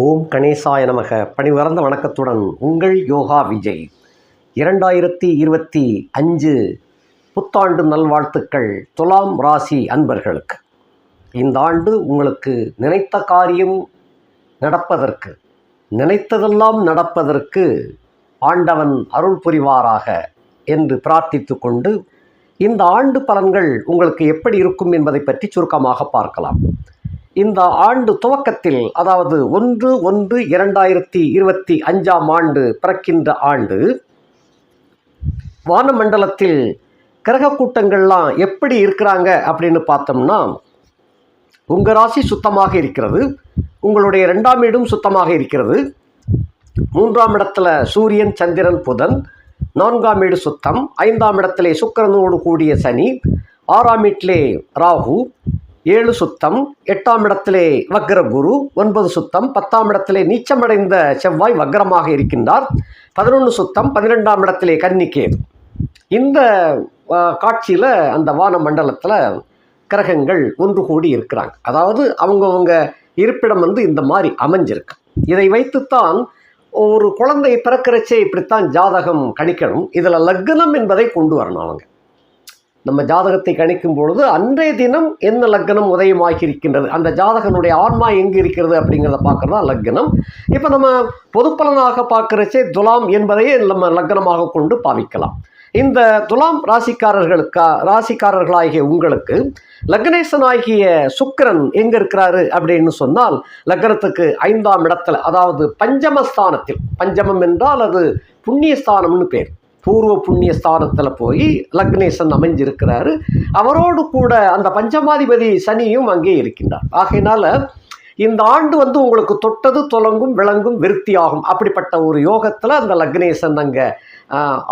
ஓம் கணேசாய நமக. பணிவறந்த வணக்கத்துடன் உங்கள் யோகா விஜய். 2025 புத்தாண்டு நல்வாழ்த்துக்கள் துலாம் ராசி அன்பர்களுக்கு. இந்த ஆண்டு உங்களுக்கு நினைத்த காரியம் நடப்பதற்கு, நினைத்ததெல்லாம் நடப்பதற்கு ஆண்டவன் அருள் புரிவாராக என்று பிரார்த்தித்து கொண்டு இந்த ஆண்டு பலன்கள் உங்களுக்கு எப்படி இருக்கும் என்பதை பற்றி சுருக்கமாக பார்க்கலாம். இந்த ஆண்டு துவக்கத்தில், அதாவது 1/1/2025 ஆண்டு பிறக்கின்ற ஆண்டு, வானமண்டலத்தில் கிரக கூட்டங்கள்லாம் எப்படி இருக்கிறாங்க அப்படின்னு பார்த்தோம்னா, உங்கள் ராசி சுத்தமாக இருக்கிறது, உங்களுடைய 2ஆம் வீடும் சுத்தமாக இருக்கிறது, 3ஆம் இடத்துல சூரியன் சந்திரன் புதன், 4ஆம் வீடு சுத்தம், 5ஆம் இடத்திலே சுக்கிரனோடு கூடிய சனி, 6ஆம் வீட்டிலே ராகு, 7 சுத்தம், 8ஆம் இடத்திலே வக்ர குரு, 9 சுத்தம், 10ஆம் இடத்திலே நீச்சமடைந்த செவ்வாய் வக்ரமாக இருக்கின்றார், 11 சுத்தம், 12ஆம் இடத்திலே கன்னிக்கேது. இந்த காட்சியில் அந்த வான மண்டலத்தில் கிரகங்கள் ஒன்று கூடி இருக்கிறாங்க. அதாவது அவங்கவுங்க இருப்பிடம் இந்த மாதிரி அமைஞ்சிருக்கு. இதை வைத்துத்தான் ஒரு குழந்தை பிறக்கிறச்சே இப்படித்தான் ஜாதகம் கணிக்கணும். இதில் லக்னம் என்பதை கொண்டு வரணும். அவங்க நம்ம ஜாதகத்தை கணிக்கும் பொழுது அன்றைய தினம் என்ன லக்னம் உதயமாகி இருக்கின்றது, அந்த ஜாதகனுடைய ஆன்மா எங்கே இருக்கிறது அப்படிங்கிறத பார்க்குறது தான் லக்னம். இப்போ நம்ம பொதுப்பலனாக பார்க்குறச்சே துலாம் என்பதையே நம்ம லக்னமாக கொண்டு பாவிக்கலாம். இந்த துலாம் ராசிக்காரர்களாகிய உங்களுக்கு லக்னேசனாகிய சுக்கிரன் எங்கே இருக்கிறாரு அப்படின்னு சொன்னால், லக்னத்துக்கு 5ஆம் இடத்துல, அதாவது பஞ்சமஸ்தானத்தில், பஞ்சமம் என்றால் அது புண்ணியஸ்தானம்னு பேர், பூர்வ புண்ணிய ஸ்தானத்தில் போய் லக்னேசன் அமைஞ்சிருக்கிறாரு. அவரோடு கூட அந்த பஞ்சமாதிபதி சனியும் அங்கே இருக்கின்றார். ஆகையினால இந்த ஆண்டு உங்களுக்கு தொட்டது தொலங்கும் விளங்கும் விருத்தியாகும். அப்படிப்பட்ட ஒரு யோகத்தில் அந்த லக்னேசன் அங்கே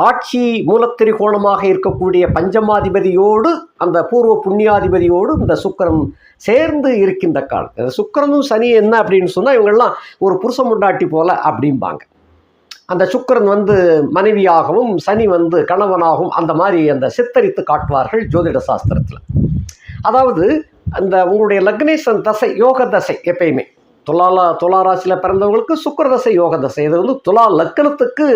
ஆட்சி மூலத்திரிகோணமாக இருக்கக்கூடிய பஞ்சமாதிபதியோடு அந்த பூர்வ புண்ணியாதிபதியோடு இந்த சுக்கிரன் சேர்ந்து இருக்கின்ற காலம். சுக்கிரனும் சனி என்ன அப்படின்னு சொன்னால், இவங்கெல்லாம் ஒரு புருஷ முண்டாட்டி போல அப்படிம்பாங்க. அந்த சுக்கிரன் மனைவியாகவும் சனி கணவனாகவும் அந்த மாதிரி அந்த சித்தரித்து காட்டுவார்கள் ஜோதிட சாஸ்திரத்தில். அதாவது அந்த உங்களுடைய லக்னேசன் தசை யோக தசை எப்பயுமே துலா ராசியில் பிறந்தவங்களுக்கு சுக்கிர தசை யோக தசை. இது துலா லக்னத்துக்கு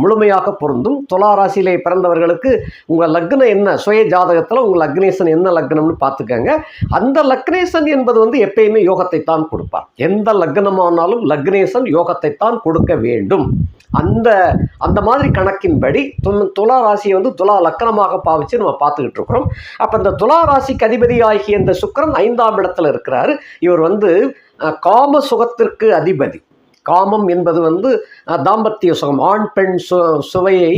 முழுமையாக பொருந்தும். துலா ராசியிலே பிறந்தவர்களுக்கு உங்கள் லக்னம் என்ன, சுய ஜாதகத்தில் உங்கள் லக்னேசன் என்ன லக்னம்னு பார்த்துக்கங்க. அந்த லக்னேசன் என்பது எப்பயுமே யோகத்தை தான் கொடுப்பார். எந்த லக்னமானாலும் லக்னேசன் யோகத்தை தான் கொடுக்க வேண்டும். அந்த மாதிரி கணக்கின்படி துலா ராசியை துலா லக்கணமாக பாவிச்சு நம்ம பார்த்துக்கிட்டு இருக்கிறோம். அப்போ இந்த துலா ராசிக்கு அதிபதி ஆகிய இந்த சுக்கிரன் 5ஆம் இடத்துல இருக்கிறாரு. இவர் காம சுகத்திற்கு அதிபதி. காமம் என்பது தாம்பத்திய சுகம், ஆண் பெண் சுவையை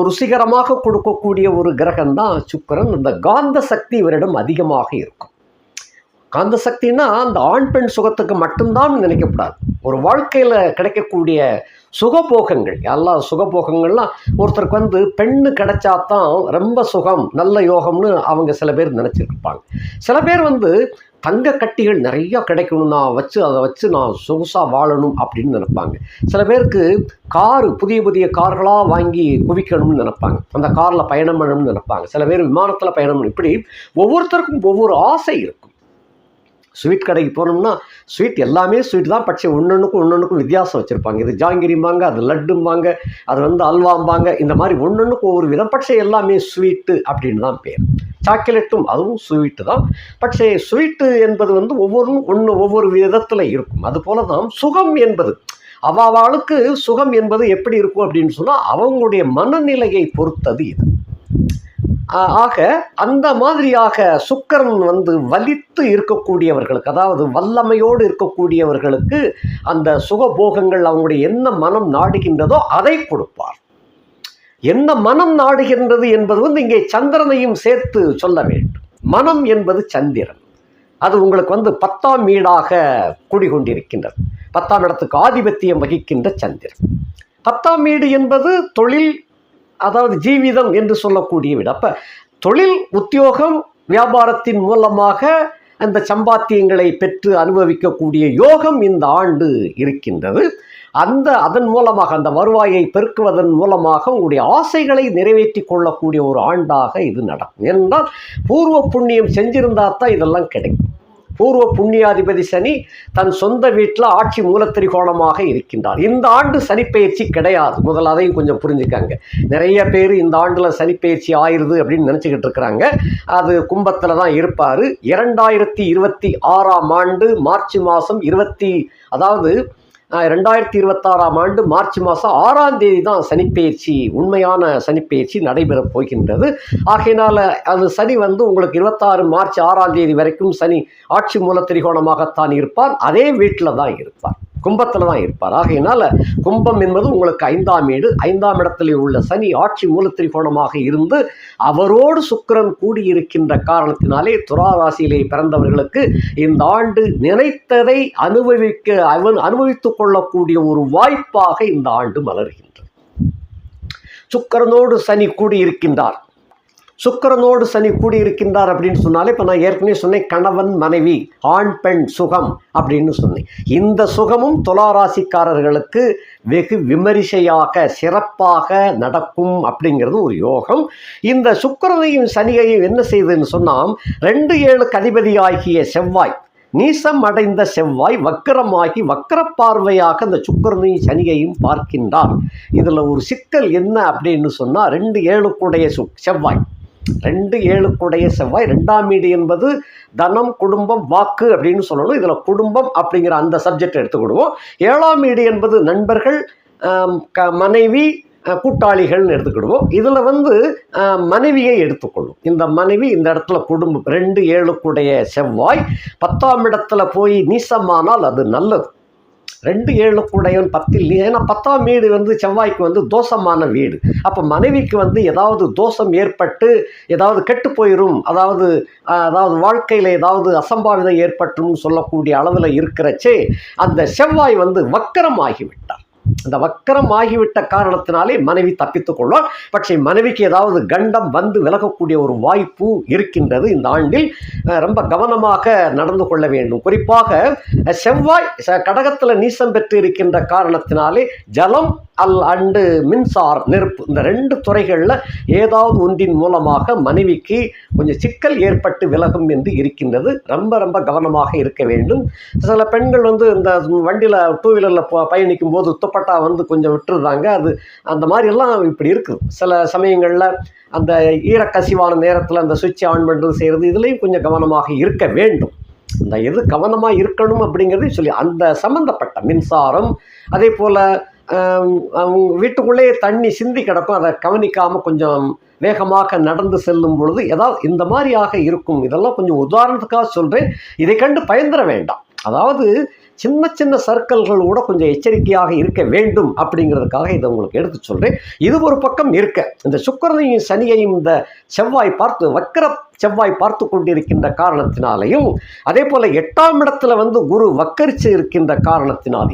ருசிகரமாக கொடுக்கக்கூடிய ஒரு கிரகம் தான் சுக்கிரன். இந்த காந்த சக்தி இவரிடம் அதிகமாக இருக்கும். காந்த சக்தின்னா அந்த ஆண் பெண் சுகத்துக்கு மட்டும்தான் நினைக்கப்படாது. ஒரு வாழ்க்கையில் கிடைக்கக்கூடிய சுகபோகங்கள், எல்லா சுகபோகங்கள்லாம் ஒருத்தருக்கு பெண்ணு கிடைச்சாதான் ரொம்ப சுகம், நல்ல யோகம்னு அவங்க சில பேர் நினச்சிருப்பாங்க. சில பேர் தங்க கட்டிகள் நிறையா கிடைக்கணும், அதை வச்சு நான் சொகுசாக வாழணும் அப்படின்னு நினைப்பாங்க. சில பேருக்கு புதிய புதிய கார்களாக வாங்கி குவிக்கணும்னு நினைப்பாங்க, அந்த காரில் பயணம் பண்ணணும்னு நினைப்பாங்க. சில பேர் விமானத்தில் பயணம் பண்ணணும். இப்படி ஒவ்வொருத்தருக்கும் ஒவ்வொரு ஆசை இருக்கும். ஸ்வீட் கடைக்கு போனோம்னா ஸ்வீட் எல்லாமே ஸ்வீட் தான், பட்சே ஒன்றுக்கும் வித்தியாசம் வச்சுருப்பாங்க. இது ஜாங்கிரிம்பாங்க, அது லட்டும்பாங்க, அது அல்வாம்பாங்க. இந்த மாதிரி ஒன்றுக்கும் ஒவ்வொரு விதம், பட்சே எல்லாமே ஸ்வீட்டு அப்படின்னு தான் பேர். சாக்லேட்டும் அதுவும் ஸ்வீட்டு தான். பட்சே ஸ்வீட்டு என்பது ஒவ்வொரு விதத்தில் இருக்கும். அதுபோல தான் சுகம் என்பது அவளுக்கு சுகம் என்பது எப்படி இருக்கும் அப்படின்னு சொன்னால் அவங்களுடைய மனநிலையை பொறுத்தது இது. ஆக அந்த மாதிரியாக சுக்கிரன் வலித்து இருக்கக்கூடியவர்களுக்கு, அதாவது வல்லமையோடு இருக்கக்கூடியவர்களுக்கு அந்த சுகபோகங்கள் அவங்களுடைய என்ன மனம் நாடுகின்றதோ அதை கொடுப்பார். என்ன மனம் நாடுகின்றது என்பது இங்கே சந்திரனையும் சேர்த்து சொல்ல வேண்டும். மனம் என்பது சந்திரன். அது உங்களுக்கு 10ஆம் வீடாக கூடிக்கொண்டிருக்கின்றது. 10ஆம் இடத்துக்கு ஆதிபத்தியம் வகிக்கின்ற சந்திரன். 10ஆம் வீடு என்பது தொழில், அதாவது ஜீவிதம் என்று சொல்லக்கூடிய வீடு. அப்போ தொழில், உத்தியோகம், வியாபாரத்தின் மூலமாக அந்த சம்பாத்தியங்களை பெற்று அனுபவிக்கக்கூடிய யோகம் இந்த ஆண்டு இருக்கின்றது. அதன் மூலமாக அந்த வருவாயை பெருக்குவதன் மூலமாக உங்களுடைய ஆசைகளை நிறைவேற்றி கொள்ளக்கூடிய ஒரு ஆண்டாக இது நடக்கும். ஏனென்றால் பூர்வ புண்ணியம் செஞ்சிருந்தா தான் இதெல்லாம் கிடைக்கும். பூர்வ புண்ணியாதிபதி சனி தன் சொந்த வீட்டில் ஆட்சி மூலத்திரிகோணமாக இருக்கின்றார். இந்த ஆண்டு சனிப்பெயர்ச்சி கிடையாது. முதல்ல அதையும் கொஞ்சம் புரிஞ்சுக்காங்க. நிறைய பேர் இந்த ஆண்டில் சனிப்பெயர்ச்சி ஆயிடுது அப்படின்னு நினச்சிக்கிட்டு இருக்கிறாங்க. அது கும்பத்தில் தான் இருப்பார். 2026 ஆண்டு மார்ச் மாதம் 2026 ஆண்டு மார்ச் மாதம் 6ஆம் தேதி தான் சனிப்பெயர்ச்சி, உண்மையான சனிப்பெயர்ச்சி நடைபெறப் போகின்றது. ஆகையினால அது சனி உங்களுக்கு 26 மார்ச் 6ஆம் தேதி வரைக்கும் சனி ஆட்சி மூல திரிகோணமாகத்தான் இருப்பார். அதே வீட்டில் தான் இருப்பார், கும்பத்தில் தான் இருப்பார். ஆகையினால கும்பம் என்பது உங்களுக்கு 5ஆம் வீடு. 5ஆம் இடத்திலே உள்ள சனி ஆட்சி மூல திரிகோணமாக இருந்து அவரோடு சுக்கிரன் கூடியிருக்கின்ற காரணத்தினாலே துலா ராசியிலே பிறந்தவர்களுக்கு இந்த ஆண்டு நினைத்ததை அனுபவித்துக் கொள்ளக்கூடிய ஒரு வாய்ப்பாக இந்த ஆண்டு மலர்கின்றது. சுக்கிரனோடு சனி கூடியிருக்கின்றார். சுக்கிரனோடு சனி கூடியிருக்கின்றார் அப்படின்னு சொன்னாலே, இப்போ நான் ஏற்கனவே சொன்னேன், கணவன் மனைவி, ஆண் பெண் சுகம் அப்படின்னு சொன்னேன். இந்த சுகமும் துலா ராசிக்காரர்களுக்கு வெகு விமரிசையாக சிறப்பாக நடக்கும் அப்படிங்கிறது ஒரு யோகம். இந்த சுக்கிரனையும் சனியையும் என்ன செய்யுதுன்னு சொன்னால், 2-7க்கு அதிபதியாகிய செவ்வாய், நீசம் அடைந்த செவ்வாய் வக்கரமாகி வக்கர பார்வையாக அந்த சுக்கிரனையும் சனியையும் பார்க்கின்றார். இதில் ஒரு சிக்கல் என்ன அப்படின்னு சொன்னால், 2-7க்குடைய செவ்வாய், 2-7க்குடைய செவ்வாய் 2ஆம் வீடு என்பது தனம், குடும்பம், வாக்கு அப்படின்னு சொல்லணும். இதில் குடும்பம் அப்படிங்கிற அந்த சப்ஜெக்ட் எடுத்துக்கிடுவோம். 7ஆம் வீடு என்பது நண்பர்கள், மனைவி, கூட்டாளிகள்னு எடுத்துக்கிடுவோம். இதில் மனைவியை எடுத்துக்கொள்ளும். இந்த மனைவி இந்த இடத்துல குடும்பம். 2-7க்குடைய செவ்வாய் 10ஆம் இடத்துல போய் நீசமானால் அது நல்லது. 2-7க்குடையவன் 10ல், ஏன்னா 10ஆம் வீடு செவ்வாய்க்கு தோஷமான வீடு. அப்போ மனைவிக்கு ஏதாவது தோஷம் ஏற்பட்டு ஏதாவது கெட்டு போயிடும், அதாவது வாழ்க்கையில் ஏதாவது அசம்பாவிதம் ஏற்பட்டும்னு சொல்லக்கூடிய அளவில் இருக்கிறச்சே அந்த செவ்வாய் வக்கரமாகிவிட்டார். அந்த வக்கரம் ஆகிவிட்ட காரணத்தினாலே மனைவி தப்பித்துக் கொள்வார். பட்சே மனைவிக்கு ஏதாவது கண்டம் விலகக்கூடிய ஒரு வாய்ப்பு இருக்கின்றது. இந்த ஆண்டில் ரொம்ப கவனமாக நடந்து கொள்ள வேண்டும். குறிப்பாக செவ்வாய் கடகத்தில் நீசம் பெற்று இருக்கின்ற காரணத்தினாலே ஜலம் அண்டு மின்சாரம், நெருப்பு, இந்த 2 துறைகளில் ஏதாவது ஒன்றின் மூலமாக மனைவிக்கு கொஞ்சம் சிக்கல் ஏற்பட்டு விலகும் என்று இருக்கின்றது. ரொம்ப ரொம்ப கவனமாக இருக்க வேண்டும். சில பெண்கள் இந்த வண்டியில் 2 வீலரில் பயணிக்கும் போது துப்பட்டா கொஞ்சம் விட்டுருந்தாங்க. அது அந்த மாதிரியெல்லாம் இப்படி இருக்குது. சில சமயங்களில் அந்த ஈரக்கசிவான நேரத்தில் அந்த சுவிட்ச் ஆன் பண்ணுறது செய்கிறது, இதுலேயும் கொஞ்சம் கவனமாக இருக்க வேண்டும். இந்த எது கவனமாக இருக்கணும் அப்படிங்கிறதையும் சொல்லி, அந்த சம்மந்தப்பட்ட மின்சாரம், அதே போல் வீட்டுக்குள்ளேயே தண்ணி சிந்தி கிடக்கும், அதை கவனிக்காமல் கொஞ்சம் வேகமாக நடந்து செல்லும் பொழுது ஏதாவது இந்த மாதிரியாக இருக்கும். இதெல்லாம் கொஞ்சம் உதாரணத்துக்காக சொல்கிறேன். இதை கண்டு பயந்துட வேண்டாம். அதாவது சின்ன சின்ன சர்க்கிள்கள் கூட கொஞ்சம் எச்சரிக்கையாக இருக்க வேண்டும் அப்படிங்கிறதுக்காக இதை உங்களுக்கு எடுத்து சொல்கிறேன். இது ஒரு பக்கம் இருக்க, இந்த சுக்கிரனையும் சனியையும் இந்த செவ்வாய் வக்கர செவ்வாய் பார்த்து கொண்டிருக்கின்ற காரணத்தினாலையும், அதே போல் 8ஆம் இடத்துல குரு வக்கரிச்சு இருக்கின்ற காரணத்தினால்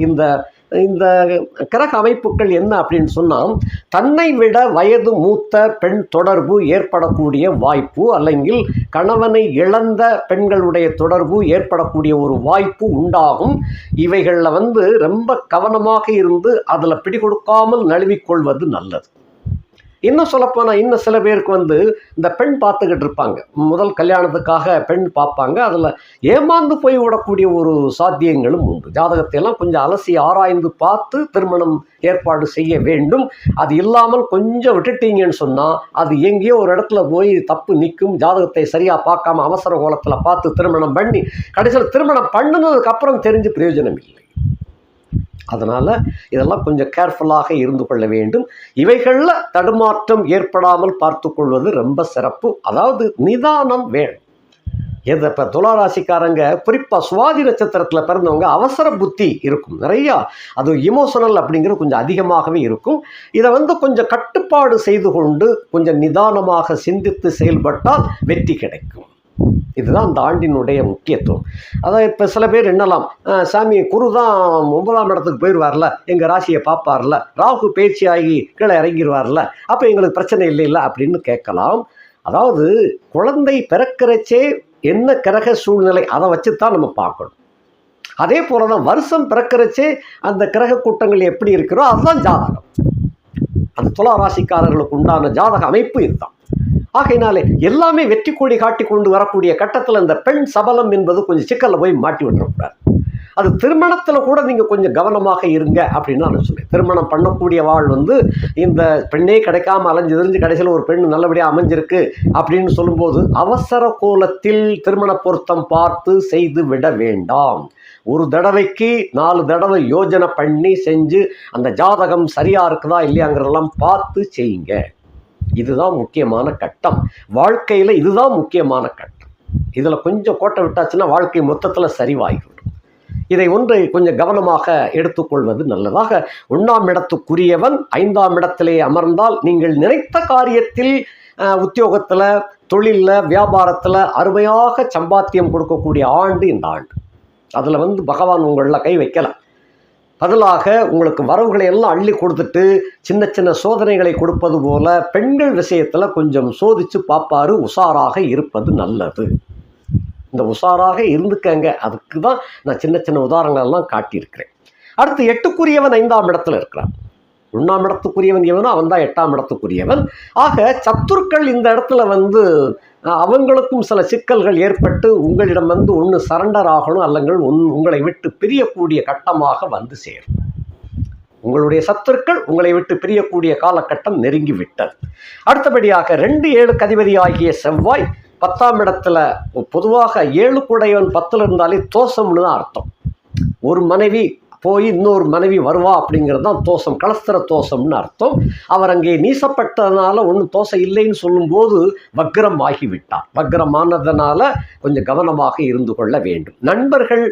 இந்த கிரக அமைப்புகள் என்ன அப்படின்னு சொன்னால், தன்னை விட வயது மூத்த பெண் தொடர்பு ஏற்படக்கூடிய வாய்ப்பு, അല്ലെങ്കിൽ கணவனை இழந்த பெண்களுடைய தொடர்பு ஏற்படக்கூடிய ஒரு வாய்ப்பு உண்டாகும். இவைகளில் ரொம்ப கவனமாக இருந்து அதில் பிடிகொடுக்காமல் நழுவிக்கொள்வது நல்லது. இன்னும் சொல்லப்போனால், இன்னும் சில பேருக்கு இந்த பெண் பார்த்துக்கிட்டு இருப்பாங்க, முதல் கல்யாணத்துக்காக பெண் பார்ப்பாங்க, அதில் ஏமாந்து போய் விடக்கூடிய ஒரு சாத்தியங்களும் உண்டு. ஜாதகத்தையெல்லாம் கொஞ்சம் அலசி ஆராய்ந்து பார்த்து திருமணம் ஏற்பாடு செய்ய வேண்டும். அது இல்லாமல் கொஞ்சம் விட்டுட்டீங்கன்னு சொன்னால் அது எங்கேயோ ஒரு இடத்துல போய் தப்பு நிற்கும். ஜாதகத்தை சரியாக பார்க்காம அவசர கோலத்தில் பார்த்து திருமணம் பண்ணி கடைசியில் திருமணம் பண்ணினதுக்கப்புறம் தெரிஞ்சு பிரயோஜனம் இல்லை. அதனால் இதெல்லாம் கொஞ்சம் கேர்ஃபுல்லாக இருந்து கொள்ள வேண்டும். இவைகளில் தடுமாற்றம் ஏற்படாமல் பார்த்து கொள்வது ரொம்ப சிறப்பு. அதாவது நிதானம் வேணும். இப்போ துளாராசிக்காரங்க குறிப்பாக சுவாதி நட்சத்திரத்தில் பிறந்தவங்க அவசர புத்தி இருக்கும் நிறையா. அது இமோஷனல் அப்படிங்கிறது கொஞ்சம் அதிகமாகவே இருக்கும். இதை கொஞ்சம் கட்டுப்பாடு செய்து கொண்டு கொஞ்சம் நிதானமாக சிந்தித்து செயல்பட்டால் வெற்றி கிடைக்கும். இதுதான் அந்த ஆண்டினுடைய முக்கியத்துவம். அதான் இப்போ சில பேர் என்னலாம், சாமி குரு தான் 9ஆம் இடத்துக்கு போயிடுவார்ல, எங்கள் ராசியை பார்ப்பார்ல, ராகு பேச்சியாகி கீழே இறங்கிடுவார்ல, அப்போ எங்களுக்கு பிரச்சனை இல்லைல்ல அப்படின்னு கேட்கலாம். அதாவது குழந்தை பிறக்கிறச்சே என்ன கிரக சூழ்நிலை அதை வச்சு தான் நம்ம பார்க்கணும். அதே போல தான் வருஷம் பிறக்கிறச்சே அந்த கிரக கூட்டங்கள் எப்படி இருக்கிறோ அதுதான் ஜாதகம். அந்த துலா ராசிக்காரர்களுக்கு உண்டான ஜாதக அமைப்பு இதுதான். ஆகையினாலே எல்லாமே வெற்றி கொடி காட்டி கொண்டு வரக்கூடிய கட்டத்தில் இந்த பெண் சபலம் என்பது கொஞ்சம் சிக்கலில் போய் மாட்டி விட்டுறக்கூடாது. அது திருமணத்தில் கூட நீங்கள் கொஞ்சம் கவனமாக இருங்க அப்படின்னு நான் சொல்லுவேன். திருமணம் பண்ணக்கூடிய வாழ் இந்த பெண்ணே கிடைக்காம அலைஞ்சு தெரிஞ்சு கடைசியில் ஒரு பெண் நல்லபடியாக அமைஞ்சிருக்கு அப்படின்னு சொல்லும்போது அவசர கோலத்தில் திருமண பொருத்தம் பார்த்து செய்து விட வேண்டாம். ஒரு தடவைக்கு 4 தடவை யோஜனை பண்ணி செஞ்சு அந்த ஜாதகம் சரியா இருக்குதா இல்லையாங்கிறதெல்லாம் பார்த்து செய்யுங்க. இதுதான் முக்கியமான கட்டம். வாழ்க்கையில் இதுதான் முக்கியமான கட்டம். இதில் கொஞ்சம் கோட்டை விட்டாச்சுன்னா வாழ்க்கை மொத்தத்தில் சரிவாகிவிடும். இதை ஒன்றை கொஞ்சம் கவனமாக எடுத்துக்கொள்வது நல்லதாக. 1ஆம் இடத்துக்குரியவன் 5ஆம் இடத்திலே அமர்ந்தால் நீங்கள் நினைத்த காரியத்தில் உத்தியோகத்தில், தொழிலில், வியாபாரத்தில் அருமையாக சம்பாத்தியம் கொடுக்கக்கூடிய ஆண்டு இந்த ஆண்டு. அதில் பகவான் உங்களில் கை வைக்கலாம். பதிலாக உங்களுக்கு வரவுகளை எல்லாம் அள்ளி கொடுத்துட்டு சின்ன சின்ன சோதனைகளை கொடுப்பது போல பெண்கள் விஷயத்தில் கொஞ்சம் சோதித்து பார்ப்பாரு. உஷாராக இருப்பது நல்லது. இந்த உஷாராக இருந்துக்கங்க. அதுக்கு தான் நான் சின்ன சின்ன உதாரணங்கள்லாம் காட்டியிருக்கிறேன். அடுத்து 8க்குரியவன் 5ஆம் இடத்துல இருக்கிறான். 1ஆம் இடத்துக்குரியவன் எவனோ அவன் தான் 8ஆம் இடத்துக்குரியவன். ஆக சத்துருக்கள் இந்த இடத்துல அவங்களுக்கும் சில சிக்கல்கள் ஏற்பட்டு உங்களிடம் ஒன்று சரண்டர் ஆகணும், அல்லங்கள் உங்களை விட்டு பிரியக்கூடிய கட்டமாக சேரும். உங்களுடைய சத்துருக்கள் உங்களை விட்டு பிரியக்கூடிய காலகட்டம் நெருங்கி விட்டது. அடுத்தபடியாக 2-7 அதிபதி ஆகிய செவ்வாய் 10ஆம் இடத்துல, பொதுவாக 7 கூடையவன் 10ல் இருந்தாலே தோஷம்னு தான் அர்த்தம். ஒரு மனைவி போய் இன்னொரு மனைவி வருவா அப்படிங்கிறது தான் தோஷம், கலஸ்திர தோஷம்னு அர்த்தம். அவர் அங்கே நீசப்பட்டதுனால ஒன்றும் தோஷம் இல்லைன்னு சொல்லும்போது வக்ரம் ஆகிவிட்டார். வக்ரமானதுனால கொஞ்சம் கவனமாக இருந்து கொள்ள வேண்டும். நண்பர்கள்,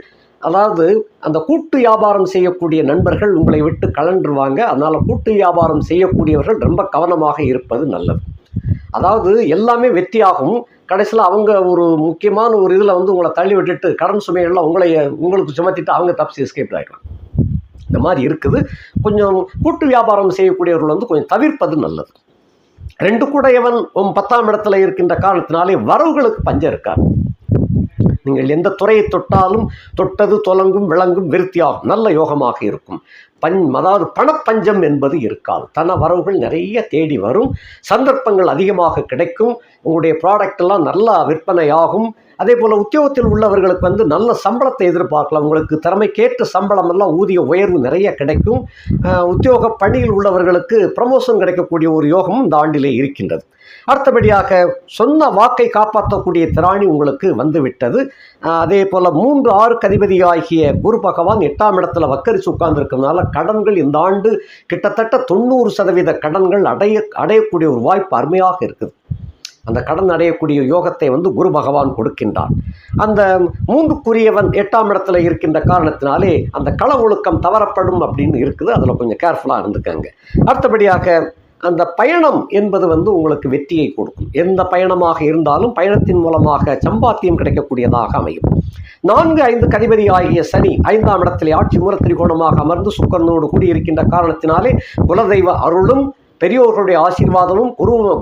அதாவது அந்த கூட்டு வியாபாரம் செய்யக்கூடிய நண்பர்கள் உங்களை விட்டு கலண்டுருவாங்க. அதனால் கூட்டு வியாபாரம் செய்யக்கூடியவர்கள் ரொம்ப கவனமாக இருப்பது நல்லது. அதாவது எல்லாமே வெற்றியாகும். கடைசியில் அவங்க ஒரு முக்கியமான ஒரு இதில் உங்களை தள்ளி விட்டுட்டு கடன் சுமையெல்லாம் உங்களுக்கு சுமத்திட்டு அவங்க தப்பிச்சு எஸ்கேப் ஆகிடலாம். இந்த மாதிரி இருக்குது. கொஞ்சம் கூட்டு வியாபாரம் செய்யக்கூடியவர்கள் கொஞ்சம் தவிர்ப்பது நல்லது. 2 கூடையவன் 10ஆம் இடத்துல இருக்கின்ற காரணத்தினாலே வரவுகளுக்கு பஞ்சம் இருக்காது. நீங்கள் எந்த துறையை தொட்டாலும் தொட்டது தொலங்கும் விளங்கும் விருத்தியாகும். நல்ல யோகமாக இருக்கும். அதாவது பணப்பஞ்சம் என்பது இருக்காது. தன வரவுகள் நிறைய தேடி வரும். சந்தர்ப்பங்கள் அதிகமாக கிடைக்கும். உங்களுடைய ப்ராடக்ட் எல்லாம் நல்லா விற்பனையாகும். அதே போல் உத்தியோகத்தில் உள்ளவர்களுக்கு நல்ல சம்பளத்தை எதிர்பார்க்கலாம். உங்களுக்கு திறமைக்கேற்ற சம்பளம் எல்லாம் ஊதிய உயர்வு நிறைய கிடைக்கும். உத்தியோக பணியில் உள்ளவர்களுக்கு ப்ரமோஷன் கிடைக்கக்கூடிய ஒரு யோகமும் இந்த ஆண்டிலே இருக்கின்றது. அடுத்தபடியாக சொன்ன வாக்கை காப்பாற்றக்கூடிய திராணி உங்களுக்கு வந்துவிட்டது. அதே போல் 3-6 அதிபதி ஆகிய குரு பகவான் 8ஆம் இடத்துல வக்கரிச்சு உட்கார்ந்துருக்கிறதுனால கடன்கள் இந்த ஆண்டு கிட்டத்தட்ட 90% கடன்கள் அடையக்கூடிய ஒரு வாய்ப்பு அருமையாக இருக்குது. அந்த கடன் அடையக்கூடிய யோகத்தை குரு பகவான் கொடுக்கின்றார். அந்த 3க்குரியவன் 8ஆம் இடத்துல இருக்கின்ற காரணத்தினாலே அந்த கள ஒழுக்கம் தவறப்படும் அப்படின்னு இருக்குது. அதில் கொஞ்சம் கேர்ஃபுல்லாக இருந்துக்கங்க. அடுத்தபடியாக அந்த பயணம் என்பது உங்களுக்கு வெற்றியை கொடுக்கும். எந்த பயணமாக இருந்தாலும் பயணத்தின் மூலமாக சம்பாத்தியம் கிடைக்கக்கூடியதாக அமையும். 4-5 அதிபதி ஆகிய சனி 5ஆம் இடத்திலே ஆட்சி மூல திரிகோணமாக அமர்ந்து சுக்கிரனோடு கூடியிருக்கின்ற காரணத்தினாலே குலதெய்வ அருளும் பெரியோர்களுடைய ஆசீர்வாதமும்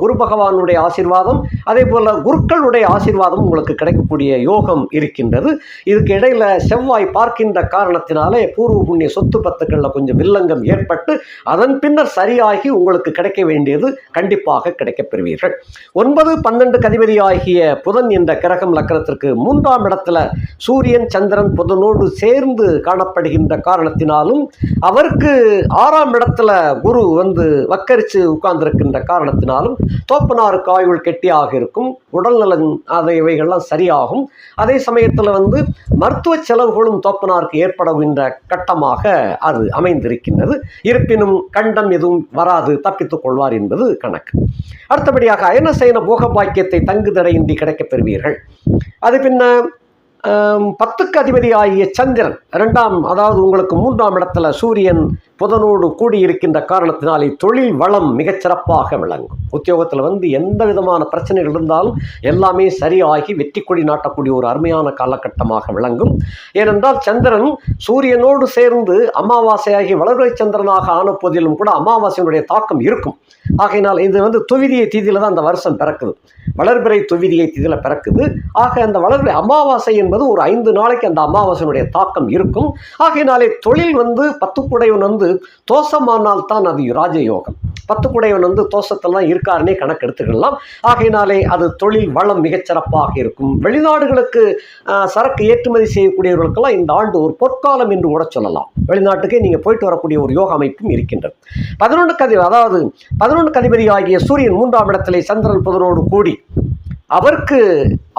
குரு பகவானுடைய ஆசீர்வாதம், அதே போல் குருக்களுடைய ஆசீர்வாதம் உங்களுக்கு கிடைக்கக்கூடிய யோகம் இருக்கின்றது. இதுக்கு இடையில செவ்வாய் பார்க்கின்ற காரணத்தினாலே பூர்வ புண்ணிய சொத்து பத்துக்களில் கொஞ்சம் வில்லங்கம் ஏற்பட்டு அதன் பின்னர் சரியாகி உங்களுக்கு கிடைக்க வேண்டியது கண்டிப்பாக கிடைக்கப் பெறுவீர்கள். 9-12 அதிபதி ஆகிய புதன் என்ற கிரகம் லக்னத்திற்கு 3ஆம் இடத்துல சூரியன் சந்திரன் புதனோடு சேர்ந்து காணப்படுகின்ற காரணத்தினாலும் அவருக்கு 6ஆம் இடத்துல குரு வக்கரி உட்கார்ந்திருக்கின்ற காரணத்தினாலும் தோப்பனாருக்கு ஆயுள் கெட்டியாக இருக்கும். உடல்நலன் இவைகள்லாம் சரியாகும். அதே சமயத்தில் மருத்துவ செலவுகளும் தோப்பனாருக்கு ஏற்படுகின்ற கட்டமாக அது அமைந்திருக்கின்றது. இருப்பினும் கண்டம் எதுவும் வராது, தப்பித்துக் கொள்வார் என்பது கணக்கு. அடுத்தபடியாக அயனசயன போக பாக்கியத்தை தங்கு தடையின்றி கிடைக்கப் பெறுவீர்கள். அது பின்ன 10க்கு அதிபதி ஆகிய சந்திரன் 2ஆம், அதாவது உங்களுக்கு 3ஆம் இடத்துல சூரியன் புதனோடு கூடியிருக்கின்ற காரணத்தினாலே தொழில் வளம் மிகச்சிறப்பாக விளங்கும். உத்தியோகத்தில் எந்த விதமான பிரச்சனைகள் இருந்தாலும் எல்லாமே சரியாகி வெற்றி கொடி நாட்டக்கூடிய ஒரு அருமையான காலகட்டமாக விளங்கும். ஏனென்றால் சந்திரன் சூரியனோடு சேர்ந்து அமாவாசையாகி வளர்பிறை சந்திரனாக ஆன போதிலும் கூட அமாவாசையினுடைய தாக்கம் இருக்கும். ஆகையினால் இது துவிதியை தீதியில் தான் அந்த வருஷம் பிறக்குது. வளர்பிறை துவிதியை தீதியில் பிறக்குது. ஆக அந்த வளர்பிறை அமாவாசை என்பது ஒரு 5 நாளைக்கு அந்த அமாவாசையினுடைய தாக்கம் இருக்கும். ஆகையினாலே தொழில் 10 கூடையவன் அதாவது தோஷமானால் தான் அது ராஜயோகம். 10 குடையவன் வந்து தோஷத்தெல்லாம் இருக்காருன்னே கணக்கு எடுத்துக்கலாம். ஆகையினாலே அது தொழில் வளம் மிகச்சிறப்பாக இருக்கும். வெளிநாடுகளுக்கு சரக்கு ஏற்றுமதி செய்யக்கூடியவர்களுக்கெல்லாம் இந்த ஆண்டு ஒரு பொற்காலம் என்று கூட சொல்லலாம். வெளிநாட்டுக்கே நீங்கள் போயிட்டு வரக்கூடிய ஒரு யோக அமைப்பும் இருக்கின்றது. 11 அதிபதி ஆகிய சூரியன் 3ஆம் இடத்திலே சந்திரன் புதனோடு கூடி அவருக்கு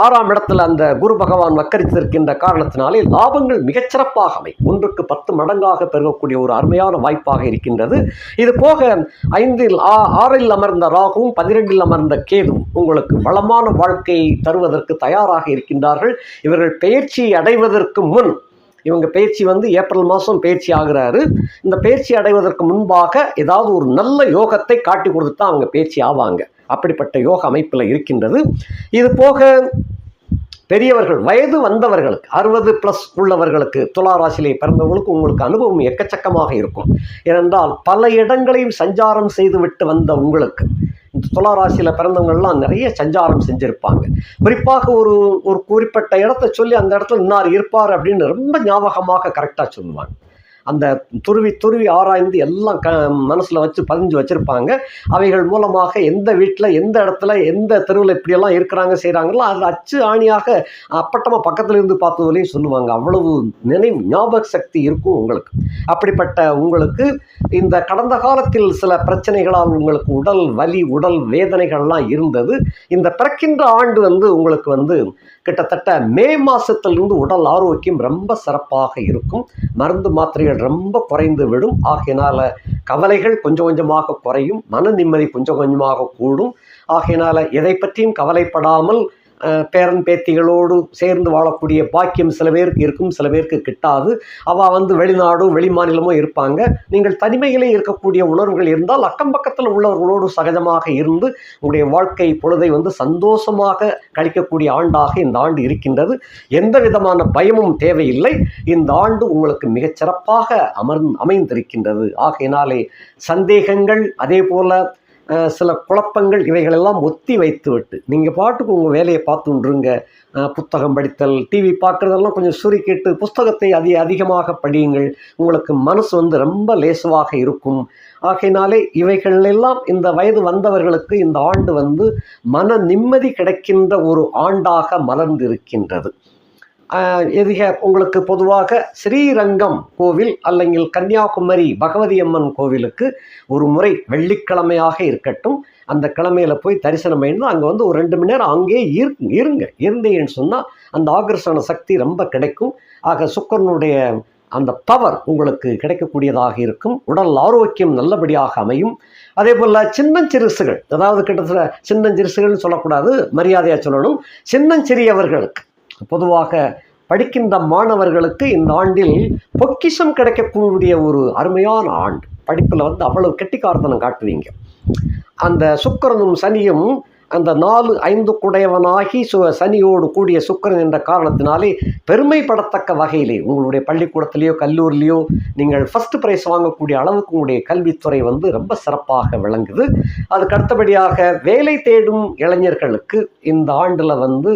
6ஆம் இடத்துல அந்த குரு பகவான் வக்கரித்திருக்கின்ற காரணத்தினாலே லாபங்கள் மிகச்சிறப்பாக அமை 1க்கு 10 மடங்காக பெருகக்கூடிய ஒரு அருமையான வாய்ப்பாக இருக்கின்றது. இது போக 6இல் அமர்ந்த ராகுவும் 12இல் அமர்ந்த கேதுவும் உங்களுக்கு வளமான வாழ்க்கையை தருவதற்கு தயாராக இருக்கின்றார்கள். இவர்கள் பெயர்ச்சி அடைவதற்கு முன், இவங்க பயிற்சி வந்து ஏப்ரல் மாதம் பயிற்சி ஆகிறாரு. இந்த பயிற்சி அடைவதற்கு முன்பாக ஏதாவது ஒரு நல்ல யோகத்தை காட்டி கொடுத்து தான் அவங்க பயிற்சி ஆவாங்க. அப்படிப்பட்ட யோக அமைப்பில் இருக்கின்றது. இது போக பெரியவர்கள், வயது வந்தவர்களுக்கு, 60+ உள்ளவர்களுக்கு, துலா ராசியிலே பிறந்தவர்களுக்கு உங்களுக்கு அனுபவம் எக்கச்சக்கமாக இருக்கும். ஏனென்றால் பல இடங்களையும் சஞ்சாரம் செய்துவிட்டு வந்த உங்களுக்கு, இந்த துலா ராசியில் பிறந்தவங்கள்லாம் நிறைய சஞ்சாரம் செஞ்சுருப்பாங்க. குறிப்பாக ஒரு குறிப்பிட்ட இடத்த சொல்லி அந்த இடத்துல இன்னார் இருப்பார் அப்படின்னு ரொம்ப ஞாபகமாக கரெக்டாக சொல்லுவாங்க. அந்த துருவி ஆராய்ந்து எல்லாம் மனசில் வச்சு பதிஞ்சு வச்சுருப்பாங்க. அவைகள் மூலமாக எந்த வீட்டில், எந்த இடத்துல, எந்த தெருவில் இப்படியெல்லாம் இருக்கிறாங்க செய்கிறாங்களோ அது அச்சு ஆணியாக அப்பட்டமாக பக்கத்தில் இருந்து பார்த்ததுலேயும் சொல்லுவாங்க. அவ்வளவு ஞாபக சக்தி இருக்கும் உங்களுக்கு. அப்படிப்பட்ட உங்களுக்கு இந்த கடந்த காலத்தில் சில பிரச்சனைகளால் உங்களுக்கு உடல் வலி, உடல் வேதனைகள்லாம் இருந்தது. இந்த பிறக்கின்ற ஆண்டு வந்து உங்களுக்கு வந்து கிட்டத்தட்ட மே மாதத்திலிருந்து உடல் ஆரோக்கியம் ரொம்ப சிறப்பாக இருக்கும். மருந்து மாத்திரைகள் ரொம்ப குறைந்து விடும். ஆகையினால கவலைகள் கொஞ்சம் கொஞ்சமாக குறையும், மன நிம்மதி கொஞ்சம் கொஞ்சமாக கூடும். ஆகையினால எதை பற்றியும் கவலைப்படாமல் பேரன் பேத்திகளோடு சேர்ந்து வாழக்கூடிய பாக்கியம் சில பேருக்கு இருக்கும், சில பேருக்கு கிட்டாது. அவள் வந்து வெளிநாடும் வெளி மாநிலமும் இருப்பாங்க. நீங்கள் தனிமையிலே இருக்கக்கூடிய உணர்வுகள் இருந்தால் அக்கம் பக்கத்தில் உள்ளவர்களோடு சகஜமாக இருந்து உங்களுடைய வாழ்க்கை பொழுதை வந்து சந்தோஷமாக கழிக்கக்கூடிய ஆண்டாக இந்த ஆண்டு இருக்கின்றது. எந்த விதமான பயமும் தேவையில்லை. இந்த ஆண்டு உங்களுக்கு மிகச்சிறப்பாக அமைந்திருக்கின்றது. ஆகையினாலே சந்தேகங்கள், அதே போல சில குழப்பங்கள், இவைகளெல்லாம் ஒத்தி வைத்துவிட்டு நீங்கள் பாட்டுக்கு உங்கள் வேலையை பார்த்துருங்க. புத்தகம் படித்தல், டிவி பார்க்குறதெல்லாம் கொஞ்சம் சுருக்கிட்டு புஸ்தகத்தை அதிகமாக படியுங்கள். உங்களுக்கு மனசு வந்து ரொம்ப லேசுவாக இருக்கும். ஆகையினாலே இவைகளெல்லாம் இந்த வயது வந்தவர்களுக்கு இந்த ஆண்டு வந்து மன நிம்மதி கிடைக்கின்ற ஒரு ஆண்டாக மலர்ந்திருக்கின்றது. உங்களுக்கு பொதுவாக ஸ்ரீரங்கம் கோவில் அல்லங்கில் கன்னியாகுமரி பகவதி அம்மன் கோவிலுக்கு ஒரு முறை வெள்ளிக்கிழமையாக இருக்கட்டும், அந்த கிழமையில் போய் தரிசனம் பண்ணினா அங்கே வந்து ஒரு 2 மணி நேரம் அங்கே இருந்தீங்கன்னு சொன்னால் அந்த ஆகர்ஷண சக்தி ரொம்ப கிடைக்கும். ஆக சுக்கிரனுடைய அந்த பவர் உங்களுக்கு கிடைக்கக்கூடியதாக இருக்கும். உடல் ஆரோக்கியம் நல்லபடியாக அமையும். அதே போல் சின்னஞ்சிறுசுகள், அதாவது கிட்டத்தட்ட சின்னஞ்சிறுசுகள்னு சொல்லக்கூடாது, மரியாதையாக சொல்லணும், சின்னஞ்சிறியவர்களுக்கு பொதுவாக படிக்கின்ற மாணவர்களுக்கு இந்த ஆண்டில் பொக்கிஷம் கிடைக்கக்கூடிய ஒரு அருமையான ஆண்டு. படிப்பில் வந்து அவ்வளவு கெட்டிக்காரத்தனம் காட்டுவீங்க. அந்த சுக்கிரனும் சனியும் அந்த 4-5 குடையவனாகி சனியோடு கூடிய சுக்கிரன் என்ற காரணத்தினாலே பெருமைப்படத்தக்க வகையிலே உங்களுடைய பள்ளிக்கூடத்திலேயோ கல்லூரிலேயோ நீங்கள் ஃபஸ்ட்டு ப்ரைஸ் வாங்கக்கூடிய அளவுக்கு உங்களுடைய கல்வித்துறை வந்து ரொம்ப சிறப்பாக விளங்குது. அதுக்கு அடுத்தபடியாக வேலை தேடும் இளைஞர்களுக்கு இந்த ஆண்டில் வந்து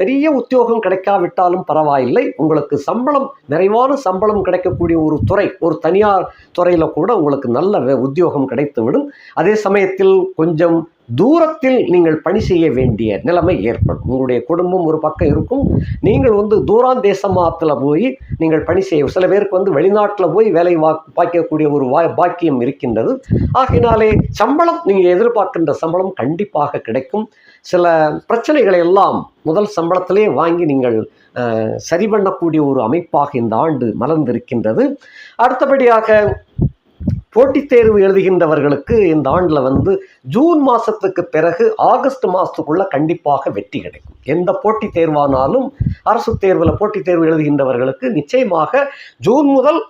பெரிய உத்தியோகம் கிடைக்காவிட்டாலும் பரவாயில்லை, உங்களுக்கு சம்பளம், நிறைவான சம்பளம் கிடைக்கக்கூடிய ஒரு துறை, ஒரு தனியார் துறையில் கூட உங்களுக்கு நல்ல உத்தியோகம் கிடைத்துவிடும். அதே சமயத்தில் கொஞ்சம் தூரத்தில் நீங்கள் பணி செய்ய வேண்டிய நிலைமை ஏற்படும். உங்களுடைய குடும்பம் ஒரு பக்கம் இருக்கும், நீங்கள் வந்து தூராந்தேசமாத்தில் போய் நீங்கள் பணி செய்ய, சில பேருக்கு வந்து வெளிநாட்டில் போய் வேலை பார்க்கக்கூடிய ஒரு பாக்கியம் இருக்கின்றது. ஆகையினாலே சம்பளம், நீங்கள் எதிர்பார்க்கின்ற சம்பளம் கண்டிப்பாக கிடைக்கும். சில பிரச்சனைகளை எல்லாம் முதல் சம்பளத்திலே வாங்கி நீங்கள் சரி பண்ணக்கூடிய ஒரு அமைப்பாக இந்த ஆண்டு மலர்ந்திருக்கின்றது. அடுத்தபடியாக போட்டித் தேர்வு எழுதுகின்றவர்களுக்கு இந்த ஆண்டில் வந்து ஜூன் மாதத்துக்கு பிறகு ஆகஸ்ட் மாதத்துக்குள்ளே கண்டிப்பாக வெற்றி கிடைக்கும். எந்த போட்டித் தேர்வானாலும், அரசு தேர்வில் போட்டித் தேர்வு எழுதுகின்றவர்களுக்கு நிச்சயமாக ஜூன் முதல்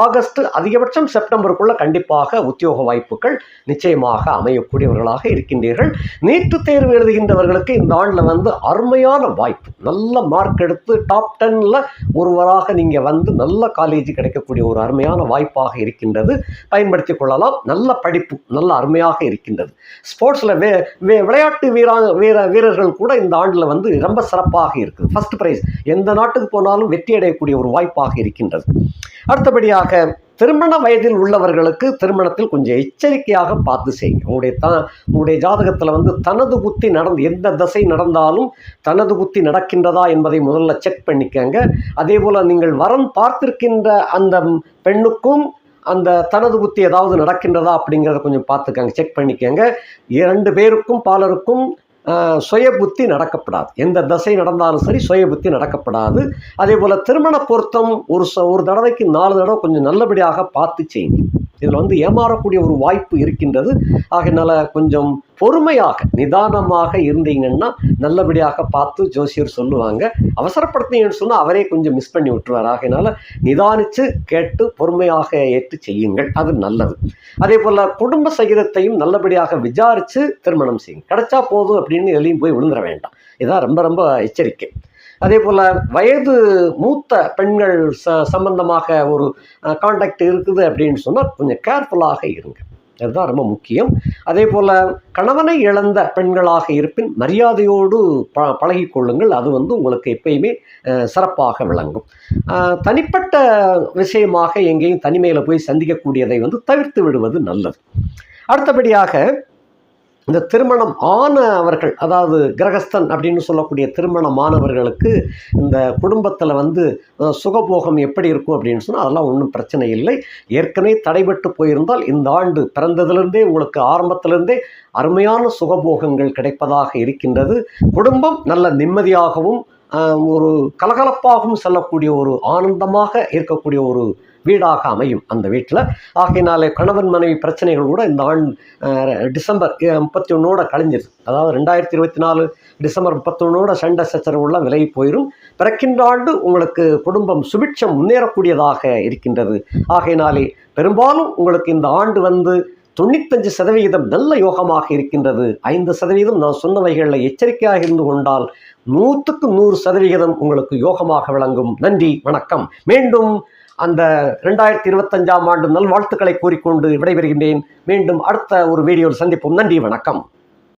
ஆகஸ்ட், அதிகபட்சம் செப்டம்பருக்குள்ளே கண்டிப்பாக உத்தியோக வாய்ப்புகள் நிச்சயமாக அமையக்கூடியவர்களாக இருக்கின்றீர்கள். நீட்டு தேர்வு எழுதுகின்றவர்களுக்கு இந்த ஆண்டில் வந்து அருமையான வாய்ப்பு. நல்ல மார்க் எடுத்து டாப் 10ல் ஒருவராக நீங்கள் வந்து நல்ல காலேஜ் கிடைக்கக்கூடிய ஒரு அருமையான வாய்ப்பாக இருக்கின்றது. பயன்படுத்தி கொள்ளலாம். நல்ல படிப்பு நல்ல அருமையாக இருக்கின்றது. ஸ்போர்ட்ஸில் விளையாட்டு வீரர்கள் கூட இந்த ஆண்டில் வந்து ரொம்ப சிறப்பாக இருக்குது. ஃபர்ஸ்ட் ப்ரைஸ் எந்த நாட்டுக்கு போனாலும் வெற்றி அடையக்கூடிய ஒரு வாய்ப்பாக இருக்கின்றது. அடுத்தபடி அடுத்தபடியாக திருமண வயதில் உள்ளவர்களுக்கு திருமணத்தில் கொஞ்சம் எச்சரிக்கையாக பார்த்து செய்யுங்க. உங்களுடைய ஜாதகத்தில் வந்து தனது புத்தி எந்த தசை நடந்தாலும் தனது புத்தி நடக்கின்றதா என்பதை முதல்ல செக் பண்ணிக்கங்க. அதே போல் நீங்கள் வரன் பார்த்திருக்கின்ற அந்த பெண்ணுக்கும் அந்த தனது புத்தி ஏதாவது நடக்கின்றதா அப்படிங்கிறத கொஞ்சம் பார்த்துக்கங்க, செக் பண்ணிக்கங்க. 2 பேருக்கும் பாலருக்கும் சுய புத்தி நடக்கப்படாது. எந்த தசை நடந்தாலும் சரி சுய புத்தி நடக்கப்படாது. அதே போல் திருமண பொருத்தம் ஒரு தடவைக்கு 4 தடவை கொஞ்சம் நல்லபடியாக பார்த்து செய்யுங்க. இதில் வந்து ஏமாறக்கூடிய ஒரு வாய்ப்பு இருக்கின்றது. ஆகையினால கொஞ்சம் பொறுமையாக நிதானமாக இருந்தீங்கன்னா நல்லபடியாக பார்த்து ஜோசியர் சொல்லுவாங்க. அவசரப்படுத்தீங்கன்னு சொன்னால் அவரே கொஞ்சம் மிஸ் பண்ணி விட்டுருவார். ஆகையினால நிதானித்து கேட்டு பொறுமையாக ஏற்று செய்யுங்கள், அது நல்லது. அதே போல் குடும்ப சகிதத்தையும் நல்லபடியாக விசாரித்து திருமணம் செய்யுங்க. கிடைச்சா போதும் அப்படின்னு எதையும் போய் விழுந்துட வேண்டாம். இதுதான் ரொம்ப ரொம்ப எச்சரிக்கை. அதே போல் வயது மூத்த பெண்கள் சம்பந்தமாக ஒரு கான்டாக்ட் இருக்குது அப்படின்னு சொன்னால் கொஞ்சம் கேர்ஃபுல்லாக இருங்க, அதுதான் ரொம்ப முக்கியம். அதே போல் கணவனை இழந்த பெண்களாக இருப்பின் மரியாதையோடு பழகிக்கொள்ளுங்கள், அது வந்து உங்களுக்கு எப்பயுமே சிறப்பாக விளங்கும். தனிப்பட்ட விஷயமாக எங்கேயும் தனிமையில் போய் சந்திக்கக்கூடியதை வந்து தவிர்த்து விடுவது நல்லது. அடுத்தபடியாக இந்த திருமணம் ஆனவர்கள், அதாவது கிரகஸ்தன் அப்படின்னு சொல்லக்கூடிய திருமணமானவர்களுக்கு இந்த குடும்பத்தில் வந்து சுகபோகம் எப்படி இருக்கும் அப்படின்னு சொன்னால் அதெல்லாம் ஒன்றும் பிரச்சனை இல்லை. ஏற்கனவே தடைபட்டு போயிருந்தால் இந்த ஆண்டு பிறந்ததுலேருந்தே உங்களுக்கு ஆரம்பத்திலிருந்தே அருமையான சுகபோகங்கள் கிடைப்பதாக இருக்கின்றது. குடும்பம் நல்ல நிம்மதியாகவும் ஒரு கலகலப்பாகவும் செல்லக்கூடிய ஒரு ஆனந்தமாக இருக்கக்கூடிய ஒரு வீடாக அமையும் அந்த வீட்டில். ஆகையினாலே கணவன் மனைவி பிரச்சனைகள் கூட இந்த ஆண்டு டிசம்பர் 31 கழிஞ்சிருது. அதாவது 2024 டிசம்பர் 31 சண்டை சச்சரவுலாம் விலகி போயிடும். பிறக்கின்ற ஆண்டு உங்களுக்கு குடும்பம் சுபிட்சம் முன்னேறக்கூடியதாக இருக்கின்றது. ஆகையினாலே பெரும்பாலும் உங்களுக்கு இந்த ஆண்டு வந்து 95% நல்ல யோகமாக இருக்கின்றது. 5% நான் சொன்னவைகளில் எச்சரிக்கையாக இருந்து கொண்டால் 100க்கு 100% உங்களுக்கு யோகமாக விளங்கும். நன்றி, வணக்கம். மீண்டும் அந்த 2025ஆம் ஆண்டு நல்வாழ்த்துக்களை கூறிக்கொண்டு விடைபெறுகின்றேன். மீண்டும் அடுத்த ஒரு வீடியோவில் சந்திப்போம். நன்றி, வணக்கம்.